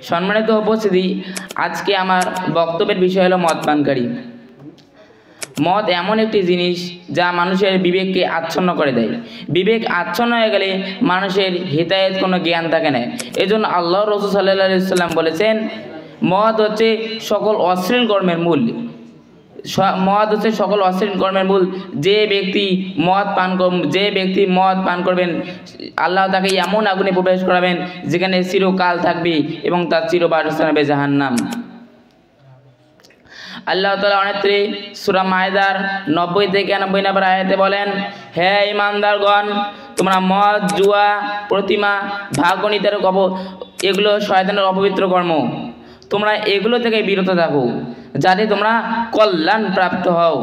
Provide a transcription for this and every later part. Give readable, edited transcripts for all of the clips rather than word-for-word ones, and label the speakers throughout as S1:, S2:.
S1: সম্মানিত উপস্থিতি, আজকে আমার বক্তব্যের বিষয় হলো মদ পানকারী। মদ এমন একটি জিনিস যা মানুষের বিবেককে আচ্ছন্ন করে দেয়। বিবেক আচ্ছন্ন হয়ে গেলে মানুষের হিতায়েত কোনো জ্ঞান থাকে না। এই জন্য আল্লাহ রাসূল সাল্লাল্লাহু আলাইহি ওয়াসাল্লাম বলেছেন, মদ হচ্ছে সকল অশ্লীল কর্মের মূল। মদ হচ্ছে সকল অশ্লীল কর্মের মূল। যে ব্যক্তি মদ পান করবেন, আল্লাহ তাকে এমন আগুনে প্রবেশ করাবেন যেখানে চিরকাল থাকবে এবং তার চিরবাসস্থান হবে জাহান্নাম। আল্লাহ তাআলা অনেত্রে সূরা মায়েদার 90 থেকে 91 নম্বর আয়াতে বলেন, হে ঈমানদারগণ, তোমরা মদ, জুয়া, প্রতিমা, ভাগ্যনিতার এগুলো শয়তানের অপবিত্র কর্ম, তোমরা এগুলো থেকে বিরত থাকো যাতে তোমরা কল্যাণ প্রাপ্ত হও।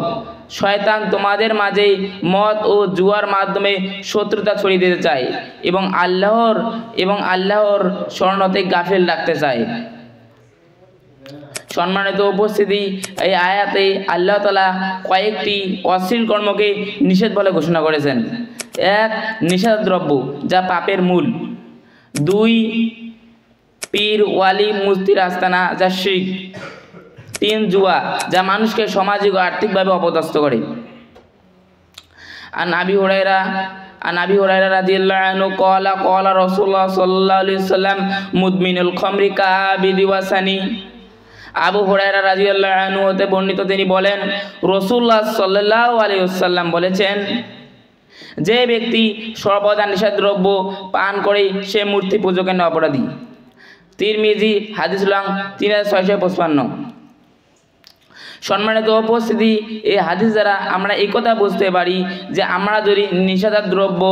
S1: শয়তান তোমাদের মাঝে মদ ও জুয়ার মাধ্যমে শত্রুতা ছড়িয়ে দিতে চায় এবং আল্লাহর স্মরণ হতে গাফিল রাখতে চায়। সম্মানিত উপস্থিতি, এই আয়াতে আল্লাহ তাআলা কয়েকটি অশ্লীল কর্মকে নিষেধ বলে ঘোষণা করেছেন। 1, নেশাদার দ্রব্য যা পাপের মূল। 2, পীর, ওয়ালি, মুস্তির আস্তানা যা শিরক। 3, জুয়া যা মানুষকে সামাজিক ও আর্থিকভাবে অপদস্থ করে। আন আবি হুরায়রা রাদিয়াল্লাহু আনহু ক্বালা রাসূলুল্লাহ সাল্লাল্লাহু আলাইহি ওয়াসাল্লাম মুদমিনুল খামরি কাবিদি ওয়াসানি। আবু হুরায়রা রাদিয়াল্লাহু আনহু হতে বর্ণিত, তিনি বলেন, রাসূলুল্লাহ সাল্লাল্লাহু আলাইহি ওয়াসাল্লাম বলেছেন, যে ব্যক্তি সর্বদা নেশাদ্রব্য পান করে সে মূর্তি পূজকের অপরাধী। তিরমিজি, হাদিস নং 3655। সম্মানিত উপস্থিতি, এই হাদিস দ্বারা আমরা এই কথা বুঝতে পারি যে আমরা যদি নেশাদার দ্রব্য,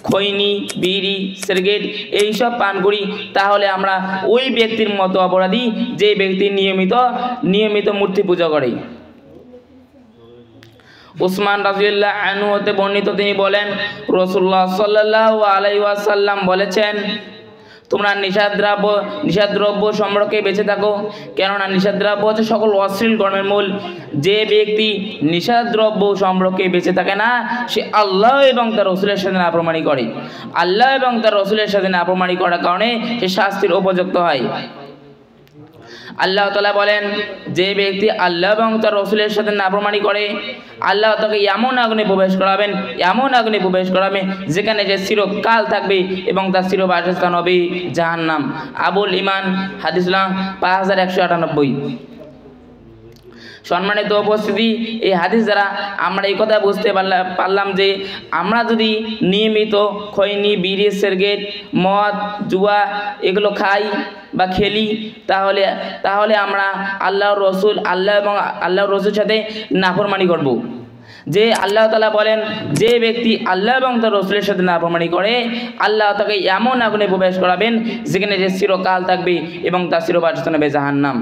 S1: খৈনি, বিড়ি, সিগারেট এইসব পান করি তাহলে আমরা ওই ব্যক্তির মতো অপরাধী যে ব্যক্তি নিয়মিত মূর্তি পূজা করে। উসমান রাদিয়াল্লাহু আনহু হতে বর্ণিত, তিনি বলেন, রাসূলুল্লাহ সাল্লাল্লাহু আলাইহি ওয়াসাল্লাম বলেছেন, তোমরা নিশাদ্রব্য সম্পর্কে বেঁচে থাকো, কেননা নিশাদ্রব্য হচ্ছে সকল অশ্লীল কর্মের মূল। যে ব্যক্তি নিশাদ্রব্য সম্পর্কে বেঁচে থাকে না, সে আল্লাহ এবং তার রাসূলের সাথে নাফরমানি করে। আল্লাহ এবং তার রাসূলের সাথে নাফরমানি করার কারণে সে শাস্তির উপযুক্ত হয়। আল্লাহ তাআলা বলেন, যে ব্যক্তি আল্লাহ এবং তার রাসূলের সাথে নাফরমানি করে, আল্লাহ তাকে এমন আগুনে প্রবেশ করাবে যেখানে সে চিরকাল থাকবে এবং তার চিরবাসস্থান হবে জাহান্নাম। আবুল ইমান, হাদিস নং 5198। সম্মানিত উপস্থিতি, এই হাদিস দ্বারা আমরা এই কথা বুঝতে পারলাম যে আমরা যদি নিয়মিত খৈনি, বিড়ি, সিগারেট, মদ, জুয়া এগুলো খাই বা খেলি তাহলে আমরা আল্লাহ এবং আল্লাহর রাসূলের সাথে নাফরমানি করব। যে আল্লাহ তাআলা বলেন, যে ব্যক্তি আল্লাহ এবং তার রাসূলের সাথে নাফরমানি করে আল্লাহ তাকে এমন আগুনে প্রবেশ করাবেন যেখানে সে চিরকাল থাকবে এবং তার চিরবাসস্থান হবে জাহান্নাম।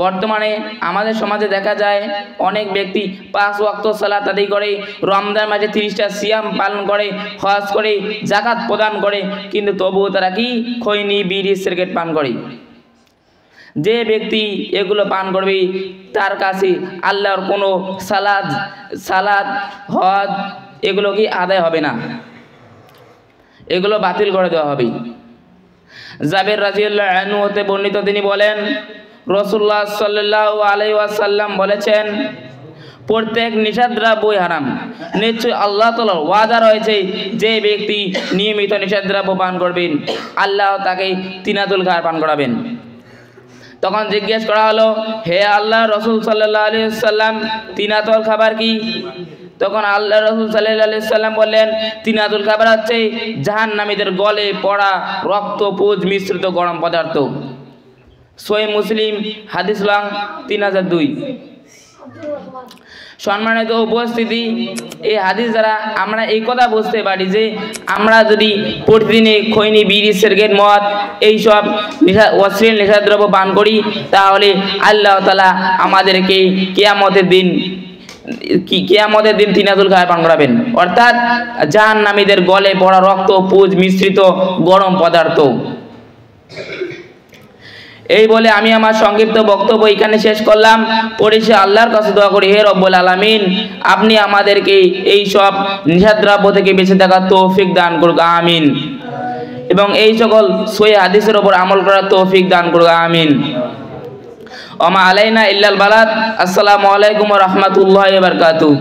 S1: বর্তমানে আমাদের সমাজে দেখা যায় অনেক ব্যক্তি 5 ওয়াক্ত সালাত আদায় করে, রমজান মাসে 30টা সিয়াম পালন করে, হজ করে, যাকাত প্রদান করে, কিন্তু তবুও তারা কি খৈনি, বিড়ি, সিগারেট পান করে। যে ব্যক্তি এগুলো পান করবে তার কাছে আল্লাহর কোনো সালাত, হজ এগুলো কি আদায় হবে না, এগুলো বাতিল করে দেওয়া হবে। জাবের রাদিয়াল্লাহু আনহু হতে বর্ণিত, তিনি বলেন, রাসূলুল্লাহ সাল্লাল্লাহু আলাইহি ওয়াসাল্লাম বলেছেন, প্রত্যেক নিষিদ্ধদ্রব্যই হারাম। নিশ্চয় আল্লাহ তাআলার ওয়াদা রয়েছে, যে ব্যক্তি নিয়মিত নিষিদ্ধদ্রব্য পান করবেন আল্লাহ তাকে তিনাতুল খার পান করাবেন। তখন জিজ্ঞেস করা হলো, হে আল্লাহ রাসূল সাল্লাল্লাহু আলাইহি ওয়াসাল্লাম, তিনাতুল খাবার কি? তখন আল্লাহ রাসূল সাল্লাল্লাহু আলাইহি ওয়াসাল্লাম বললেন, তিনাতুল খাবার হচ্ছে জাহান্নামীদের গলে পড়া রক্ত পুঁজ মিশ্রিত গরম পদার্থ। সহিহ মুসলিম, হাদিস নং 3002। সম্মানিত উপস্থিতি, এই হাদিস দ্বারা আমরা এই কথা বুঝতে পারি যে আমরা যদি প্রতিদিনে খৈনি, বিড়ি, সিগারেট, মদ এইসব অশ্লীল নেশাদ্রব্য পান করি তাহলে আল্লাহ তাআলা আমাদেরকে কিয়ামতের দিন তিনাতুল খার পান করাবেন, অর্থাৎ জাহান্নামীদের গলে পড়া রক্ত পুঁজ মিশ্রিত গরম পদার্থ। এই বলে আমি আমার সংক্ষিপ্ত বক্তব্য এখানে শেষ করলাম। পরিশেষে আল্লাহর কাছে দোয়া করি, হে রব্বুল আলামিন, আপনি আমাদেরকে এই সব নিষিদ্ধদ্রব্য থেকে বেঁচে থাকার তৌফিক দান করুন, আমিন। এবং এই সকল সহিহ হাদিসের উপর আমল করার তৌফিক দান করুক, আমিন। ওমা আলাইনা ইল্লাল বালাগ। আসসালামু আলাইকুম ওয়া রাহমাতুল্লাহি ওয়া বারাকাতুহু।